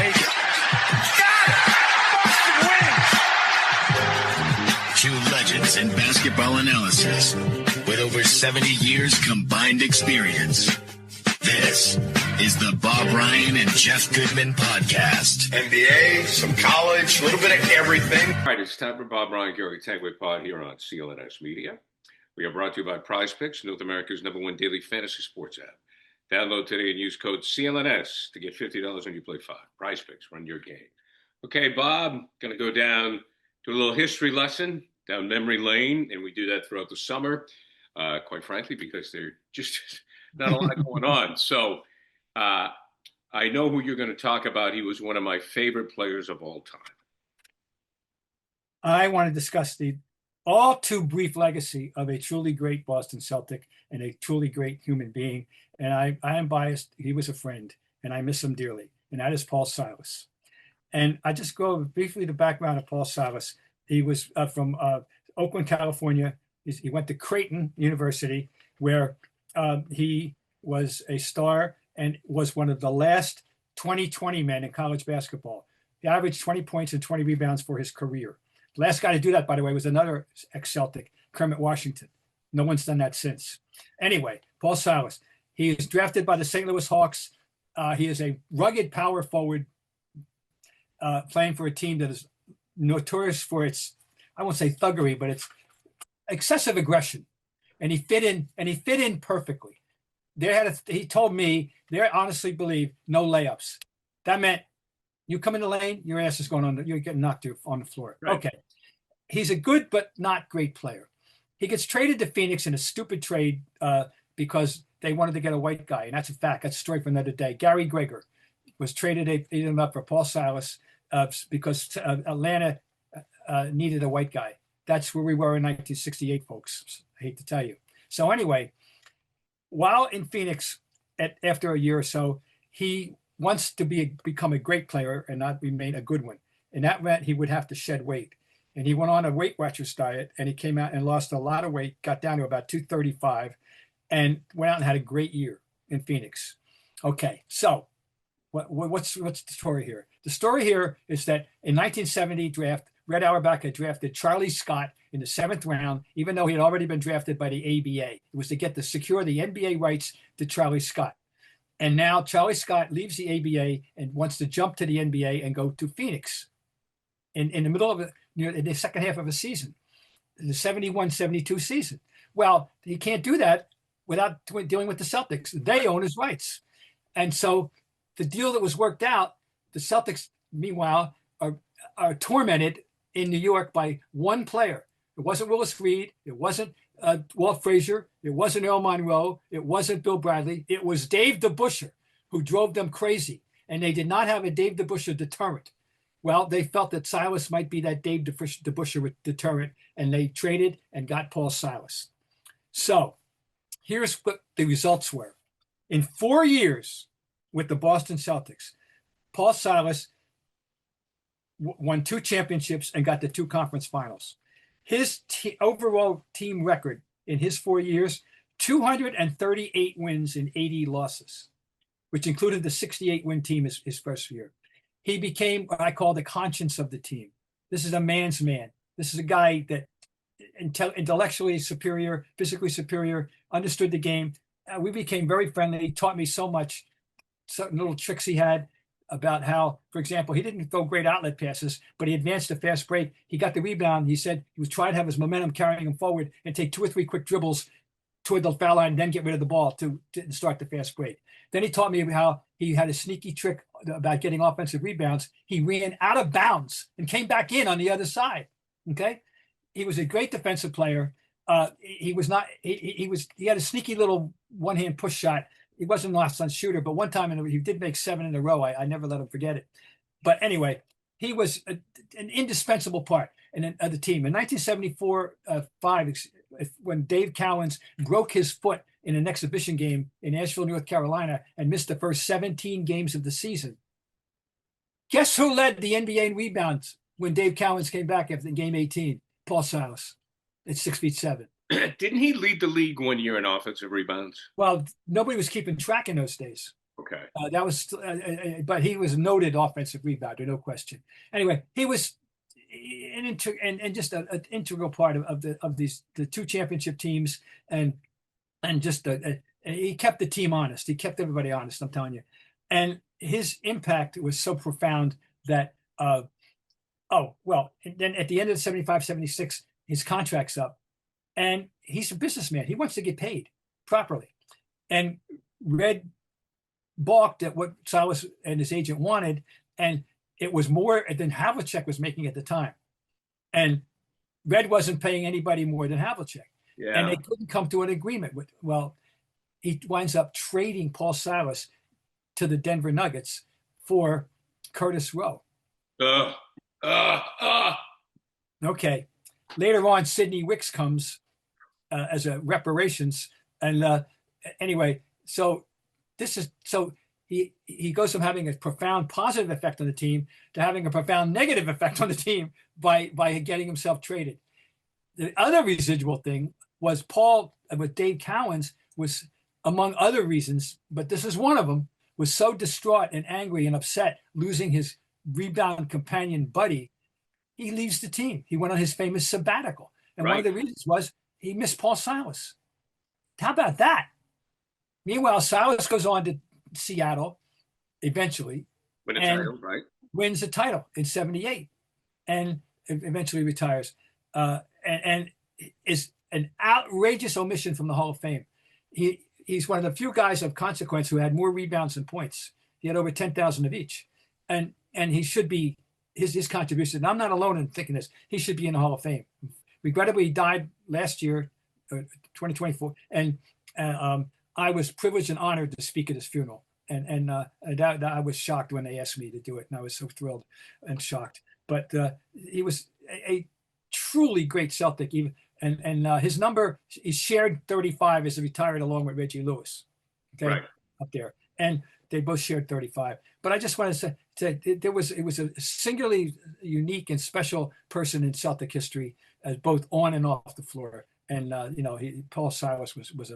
take it. Got it! Boston wins! Two legends in basketball analysis with over 70 years combined experience. This is the Bob Ryan and Jeff Goodman podcast. NBA, some college, a little bit of everything. All right, it's time for Bob Ryan Gary Tagway Pod here on CLNS Media. We are brought to you by Prizepicks, North America's #1 daily fantasy sports app. Download today and use code CLNS to get $50 when you play 5. Prizepicks, run your game. Okay, Bob, going to go down to a little history lesson down memory lane, and we do that throughout the summer, quite frankly, because there's just not a lot going on. So I know who you're going to talk about. He was one of my favorite players of all time. I want to discuss the all too brief legacy of a truly great Boston Celtic and a truly great human being. And I am biased. He was a friend, and I miss him dearly. And that is Paul Silas. And I just go over briefly the background of Paul Silas. He was from Oakland, California. He went to Creighton University, where he was a star and was one of the last 20-20 men in college basketball. He averaged 20 points and 20 rebounds for his career. The last guy to do that, by the way, was another ex-Celtic, Kermit Washington. No one's done that since. Anyway, Paul Silas. He is drafted by the St. Louis Hawks. He is a rugged power forward playing for a team that is notorious for its, I won't say thuggery, but its excessive aggression. And he fit in perfectly. He told me they honestly believe no layups. That meant you come in the lane, your ass is going on. You're getting knocked on the floor. Right. Okay. He's a good but not great player. He gets traded to Phoenix in a stupid trade because they wanted to get a white guy, and that's a fact. That's a story for another day. Gary Greger was traded up for Paul Silas because Atlanta needed a white guy. That's where we were in 1968, folks. I hate to tell you. So anyway, while in Phoenix, after a year or so, he wants to become a great player and not remain a good one. And that meant he would have to shed weight. And he went on a Weight Watchers diet, and he came out and lost a lot of weight, got down to about 235, and went out and had a great year in Phoenix. Okay, so what's the story here? The story here is that in 1970 draft, Red Auerbach had drafted Charlie Scott in the 7th round, even though he had already been drafted by the ABA. It was to secure the NBA rights to Charlie Scott. And now Charlie Scott leaves the ABA and wants to jump to the NBA and go to Phoenix in the middle of in the second half of a season, the 71-72 season. Well, he can't do that without dealing with the Celtics. They own his rights. And so the deal that was worked out, the Celtics, meanwhile, are tormented in New York by one player. It wasn't Willis Reed. It wasn't Walt Frazier. It wasn't Earl Monroe. It wasn't Bill Bradley. It was Dave DeBusschere who drove them crazy. And they did not have a Dave DeBusschere deterrent. Well, they felt that Silas might be that Dave DeBusschere deterrent, and they traded and got Paul Silas. So here's what the results were. In 4 years with the Boston Celtics, Paul Silas won 2 championships and got the 2 conference finals. His overall team record in his 4 years, 238 wins and 80 losses, which included the 68-win team his first year. He became what I call the conscience of the team. This is a man's man. This is a guy that intellectually superior, physically superior, understood the game. We became very friendly. He taught me so much, certain little tricks he had about how, for example, he didn't throw great outlet passes, but he advanced a fast break. He got the rebound. He said he was trying to have his momentum carrying him forward and take 2 or 3 quick dribbles toward the foul line, and then get rid of the ball to start the fast break. Then he taught me how he had a sneaky trick about getting offensive rebounds. He ran out of bounds and came back in on the other side. Okay, he was a great defensive player. He had a sneaky little one-hand push shot. He wasn't an off-sun shooter, but one time he did make 7 in a row. I never let him forget it. But anyway, he was an indispensable part of the team. In 1974-5, when Dave Cowens broke his foot in an exhibition game in Asheville, North Carolina, and missed the first 17 games of the season, guess who led the NBA in rebounds when Dave Cowens came back after game 18? Paul Silas at 6'7". Didn't he lead the league one year in offensive rebounds? Well, nobody was keeping track in those days. Okay. That was, but he was a noted offensive rebounder, no question. Anyway, he was just an integral part of the two championship teams, and just he kept the team honest. He kept everybody honest. I'm telling you, and his impact was so profound that then at the end of the 75-76, his contract's up, and he's a businessman. He wants to get paid properly, and Red balked at what Silas and his agent wanted, and it was more than Havlicek was making at the time. And Red wasn't paying anybody more than Havlicek. Yeah. And they couldn't come to an agreement. He winds up trading Paul Silas to the Denver Nuggets for Curtis Rowe. Okay. Later on, Sidney Wicks comes as a reparations. And anyway, so he goes from having a profound positive effect on the team to having a profound negative effect on the team by getting himself traded. The other residual thing was Paul, with Dave Cowens, was, among other reasons, but this is one of them, was so distraught and angry and upset losing his rebound companion buddy, he leaves the team. He went on his famous sabbatical. And one of the reasons was he missed Paul Silas. How about that? Meanwhile, Silas goes on to Seattle eventually. Wins the title in 78 and eventually retires. And is an outrageous omission from the Hall of Fame. He's one of the few guys of consequence who had more rebounds than points. He had over 10,000 of each. And he should be, his contribution, and I'm not alone in thinking this, he should be in the Hall of Fame. Regrettably, he died last year, 2024. And I was privileged and honored to speak at his funeral. And I was shocked when they asked me to do it. And I was so thrilled and shocked. But he was a truly great Celtic. And his number is shared 35 as he retired along with Reggie Lewis. Okay, up there. And they both shared 35. But I just want to say it was a singularly unique and special person in Celtic history, both on and off the floor. And Paul Silas was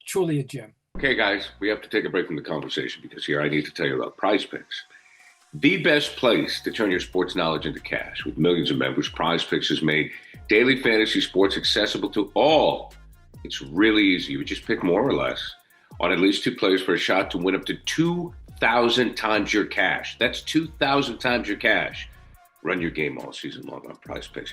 truly a gem. Okay, guys, we have to take a break from the conversation because here I need to tell you about Prizepicks. The best place to turn your sports knowledge into cash. With millions of members, Prizepicks has made daily fantasy sports accessible to all. It's really easy. You would just pick more or less on at least two players for a shot to win up to 2,000 times your cash. That's 2,000 times your cash. Run your game all season long on Prizepicks.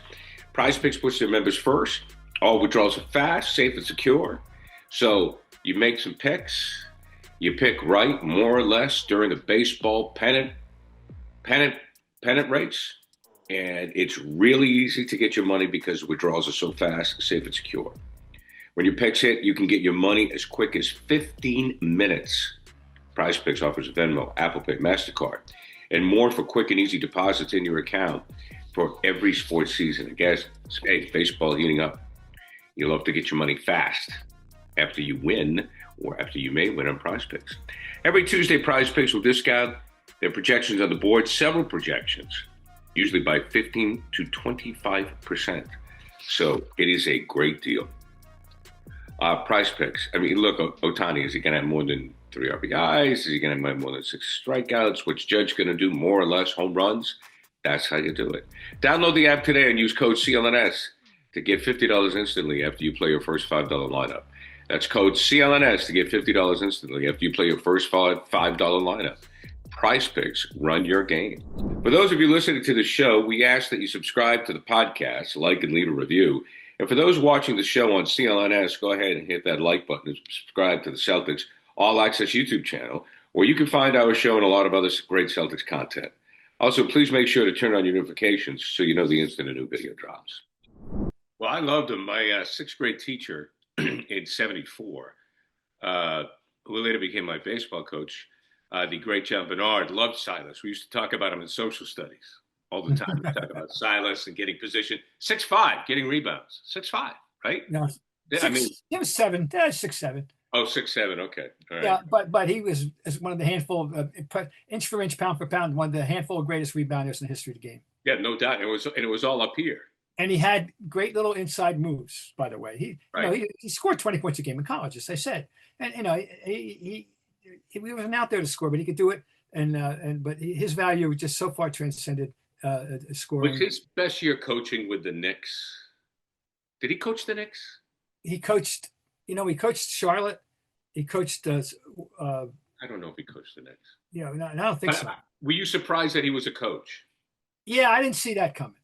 Prizepicks puts their members first. All withdrawals are fast, safe, and secure. So you make some picks. You pick right, more or less, during the baseball pennant race. And it's really easy to get your money because withdrawals are so fast, safe, and secure. When your picks hit, you can get your money as quick as 15 minutes. Prizepicks offers Venmo, Apple Pay, MasterCard, and more for quick and easy deposits in your account for every sports season. I guess, hey, baseball heating up. You love to get your money fast after you win or after you may win on Prizepicks. Every Tuesday, Prizepicks will discount their projections on the board, several projections, usually by 15 to 25%. So it is a great deal. Prizepicks. I mean, look, Ohtani, is he going to have more than 3 RBIs? Is he going to have more than 6 strikeouts? What's Judge going to do? More or less home runs? That's how you do it. Download the app today and use code CLNS to get $50 instantly after you play your first $5 lineup. That's code CLNS to get $50 instantly after you play your first $5 lineup. Prizepicks, run your game. For those of you listening to the show, we ask that you subscribe to the podcast, like and leave a review. And for those watching the show on CLNS, go ahead and hit that like button and subscribe to the Celtics All Access YouTube channel, where you can find our show and a lot of other great Celtics content. Also, please make sure to turn on your notifications so you know the instant a new video drops. Well, I loved him. My 6th grade teacher in 74, who later became my baseball coach, the great John Bernard, loved Silas. We used to talk about him in social studies all the time. We talk about Silas and getting position. 6'5", getting rebounds. 6'5", right? No, he was 7. 6'7". Oh, 6'7". Okay, all right. Yeah, but he was one of the handful of inch for inch, pound for pound, one of the handful of greatest rebounders in the history of the game. Yeah, no doubt. It was all up here. And he had great little inside moves, by the way. He scored 20 points a game in college, as I said. And he he wasn't out there to score, but he could do it. But his value just so far transcended scoring. Was his best year coaching with the Knicks? Did he coach the Knicks? He coached, he coached Charlotte. He coached. I don't know if he coached the Knicks. No, I don't think so. Were you surprised that he was a coach? Yeah, I didn't see that coming.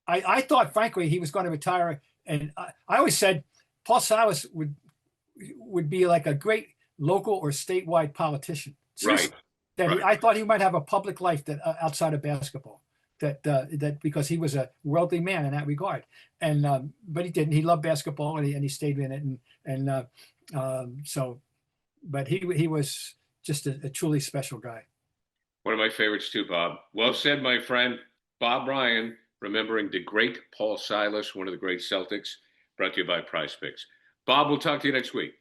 I thought, frankly, he was going to retire. And I always said Paul Silas would be like a great local or statewide politician. Right. I thought he might have a public life that outside of basketball. That because he was a wealthy man in that regard, but he didn't. He loved basketball and he stayed in it, but he was just a truly special guy. One of my favorites too, Bob. Well said, my friend. Bob Ryan, remembering the great Paul Silas, one of the great Celtics, brought to you by Prizepicks. Bob, we'll talk to you next week.